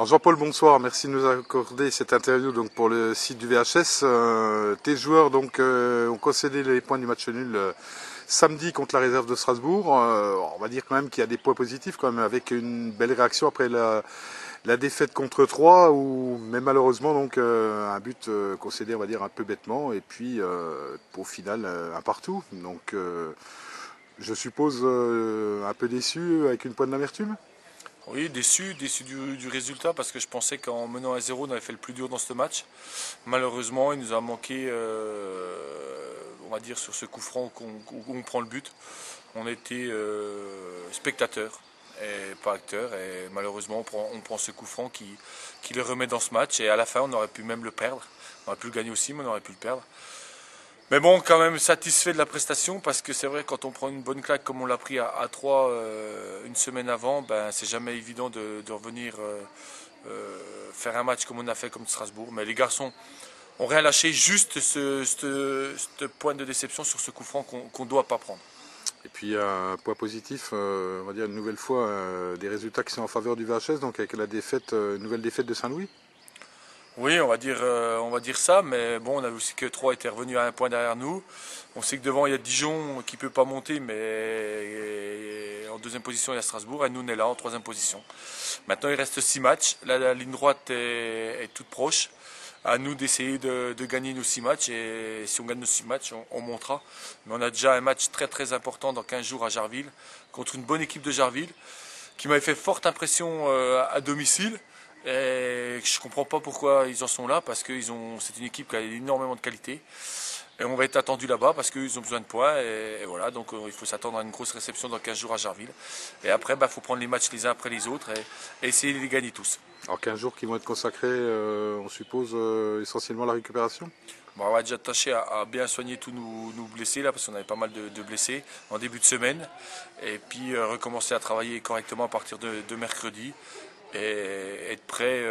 Alors Jean-Paul, bonsoir, merci de nous accorder cette interview donc pour le site du VHS. Tes joueurs donc ont concédé les points du match nul samedi contre la réserve de Strasbourg. On va dire quand même qu'il y a des points positifs quand même avec une belle réaction après la défaite contre 3 mais malheureusement donc un but concédé on va dire un peu bêtement et puis au final un partout. Donc je suppose un peu déçu avec une pointe d'amertume. Oui, déçu du résultat parce que je pensais qu'en menant 1-0, on avait fait le plus dur dans ce match. Malheureusement, il nous a manqué, on va dire, sur ce coup franc où on prend le but. On était spectateurs et pas acteurs. Et malheureusement, on prend ce coup franc qui le remet dans ce match. Et à la fin, on aurait pu même le perdre. On aurait pu le gagner aussi, mais on aurait pu le perdre. Mais bon, quand même satisfait de la prestation parce que c'est vrai quand on prend une bonne claque comme on l'a pris à 3 une semaine avant, ben c'est jamais évident de revenir faire un match comme on a fait comme Strasbourg. Mais les garçons ont rien lâché, juste ce point de déception sur ce coup franc qu'on ne doit pas prendre. Et puis un point positif, on va dire une nouvelle fois des résultats qui sont en faveur du VHS, donc avec la défaite, nouvelle défaite de Saint-Louis. Oui, on va dire ça, mais bon, on a vu aussi que 3 était revenu à un point derrière nous. On sait que devant, il y a Dijon qui ne peut pas monter, mais en deuxième position, il y a Strasbourg, et nous, on est là en troisième position. Maintenant, il reste 6 matchs. La ligne droite est toute proche. À nous d'essayer de gagner nos 6 matchs, et si on gagne nos 6 matchs, on montera. Mais on a déjà un match très très important dans 15 jours à Jarville, contre une bonne équipe de Jarville, qui m'avait fait forte impression à domicile. Et je comprends pas pourquoi ils en sont là, parce que c'est une équipe qui a énormément de qualité. Et on va être attendu là-bas parce qu'ils ont besoin de points. Et voilà, donc il faut s'attendre à une grosse réception dans 15 jours à Jarville. Et après, il faut prendre les matchs les uns après les autres et essayer de les gagner tous. Alors 15 jours qui vont être consacrés, on suppose, essentiellement à la récupération. Bon, on va déjà tâcher à bien soigner tous nos blessés là, parce qu'on avait pas mal de blessés en début de semaine. Et puis recommencer à travailler correctement à partir de mercredi. Et être prêt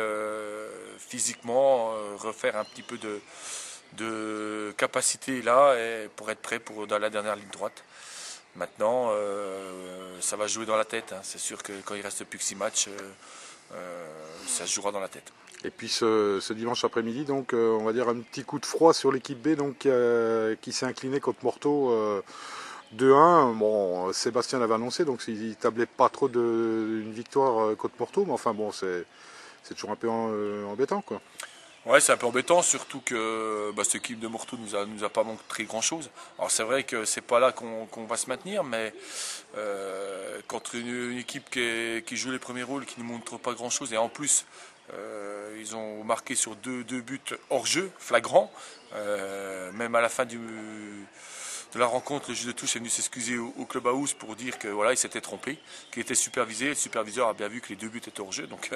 physiquement, refaire un petit peu de capacité là pour être prêt dans la dernière ligne droite. Maintenant, ça va jouer dans la tête. Hein. C'est sûr que quand il reste plus que 6 matchs, ça se jouera dans la tête. Et puis ce dimanche après-midi, donc on va dire un petit coup de froid sur l'équipe B, donc qui s'est incliné contre Morteau 2-1. Bon, Sébastien l'avait annoncé, donc il tablait pas trop d'une victoire contre Morteau, mais enfin bon, c'est toujours un peu embêtant, quoi. Ouais, c'est un peu embêtant, surtout que cette équipe de Morteau nous a pas montré grand chose. Alors c'est vrai que c'est pas là qu'on va se maintenir, mais contre une équipe qui joue les premiers rôles, qui ne montre pas grand chose, et en plus ils ont marqué sur deux buts hors jeu, flagrants, même à la fin de la rencontre, le juge de touche est venu s'excuser au club house pour dire que voilà, il s'était trompé, qu'il était supervisé. Le superviseur a bien vu que les 2 buts étaient hors jeu, donc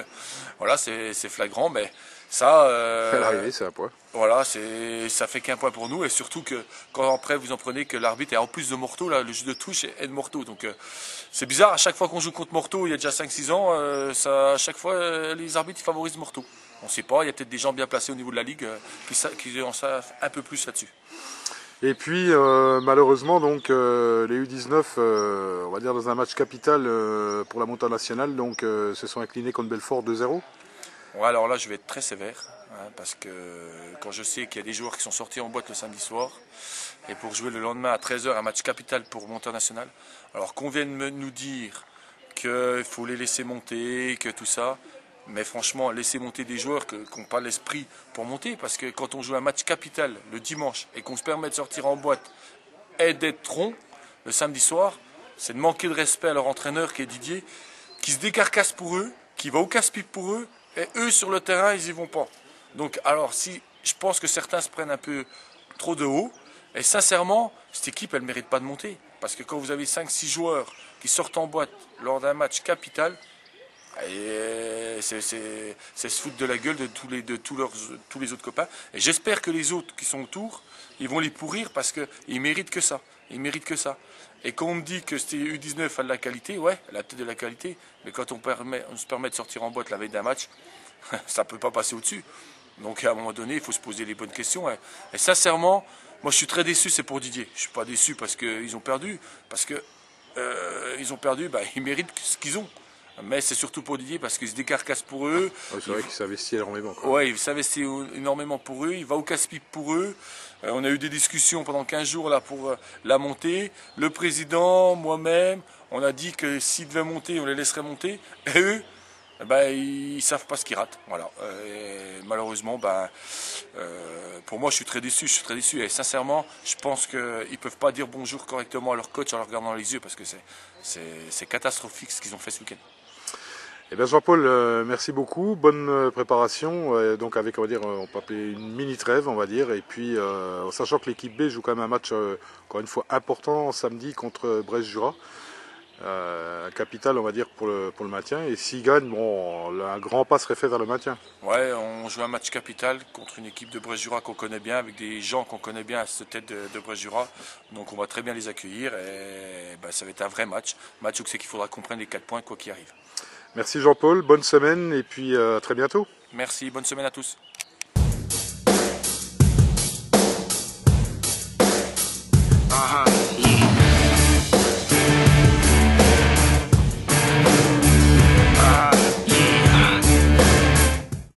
voilà, c'est flagrant, mais ça. À l'arrivée, c'est un point. Voilà, ça fait qu'un point pour nous, et surtout que quand après vous en prenez que l'arbitre est en plus de Morteau, là, le juge de touche est de Morteau, donc c'est bizarre. À chaque fois qu'on joue contre Morteau, il y a déjà 5-6 ans, à chaque fois les arbitres favorisent Morteau. On ne sait pas, il y a peut-être des gens bien placés au niveau de la ligue qui en savent un peu plus là-dessus. Et puis malheureusement donc les U19, on va dire dans un match capital pour la montée nationale, donc se sont inclinés contre Belfort 2-0. Ouais, alors là je vais être très sévère, hein, parce que quand je sais qu'il y a des joueurs qui sont sortis en boîte le samedi soir, et pour jouer le lendemain à 13 h un match capital pour montée nationale, alors qu'on vienne nous dire qu'il faut les laisser monter, que tout ça. Mais franchement, laisser monter des joueurs qui n'ont pas l'esprit pour monter, parce que quand on joue un match capital le dimanche et qu'on se permet de sortir en boîte et d'être rond le samedi soir, c'est de manquer de respect à leur entraîneur qui est Didier, qui se décarcasse pour eux, qui va au casse-pipe pour eux, et eux sur le terrain, ils n'y vont pas. Donc alors, je pense que certains se prennent un peu trop de haut, et sincèrement, cette équipe, elle ne mérite pas de monter. Parce que quand vous avez 5-6 joueurs qui sortent en boîte lors d'un match capital, et c'est se foutre de la gueule de tous les autres copains. Et j'espère que les autres qui sont autour, ils vont les pourrir parce qu'ils méritent que ça. Ils méritent que ça. Et quand on me dit que c'était U19 a de la qualité, ouais, elle a peut-être de la qualité, mais quand on se permet de sortir en boîte la veille d'un match, ça ne peut pas passer au-dessus. Donc à un moment donné, il faut se poser les bonnes questions. Et sincèrement, moi je suis très déçu, c'est pour Didier. Je ne suis pas déçu parce qu'ils ont perdu, parce que ils ont perdu, ils méritent ce qu'ils ont. Mais c'est surtout pour Didier parce qu'il se décarcasse pour eux. Ouais, c'est vrai qu'il s'investit énormément. Oui, il s'investit énormément pour eux. Il va au casse-pipe pour eux. On a eu des discussions pendant 15 jours là pour la montée. Le président, moi-même, on a dit que s'ils devaient monter, on les laisserait monter. Et eux, ils savent pas ce qu'ils ratent. Voilà. Et malheureusement, pour moi, je suis très déçu. Et sincèrement, je pense qu'ils peuvent pas dire bonjour correctement à leur coach en leur regardant dans les yeux parce que c'est catastrophique ce qu'ils ont fait ce week-end. Eh bien Jean-Paul, merci beaucoup, bonne préparation, donc avec on peut appeler une mini trêve on va dire, et puis en sachant que l'équipe B joue quand même un match encore une fois important samedi contre Brest-Jura, un capital on va dire pour le maintien, et s'ils gagnent, bon, un grand pas serait fait vers le maintien. Ouais, on joue un match capital contre une équipe de Brest-Jura qu'on connaît bien, avec des gens qu'on connaît bien à cette tête de Brest-Jura, donc on va très bien les accueillir, et ça va être un vrai match où c'est qu'il faudra qu'on prenne les 4 points quoi qu'il arrive. Merci Jean-Paul, bonne semaine et puis à très bientôt. Merci, bonne semaine à tous.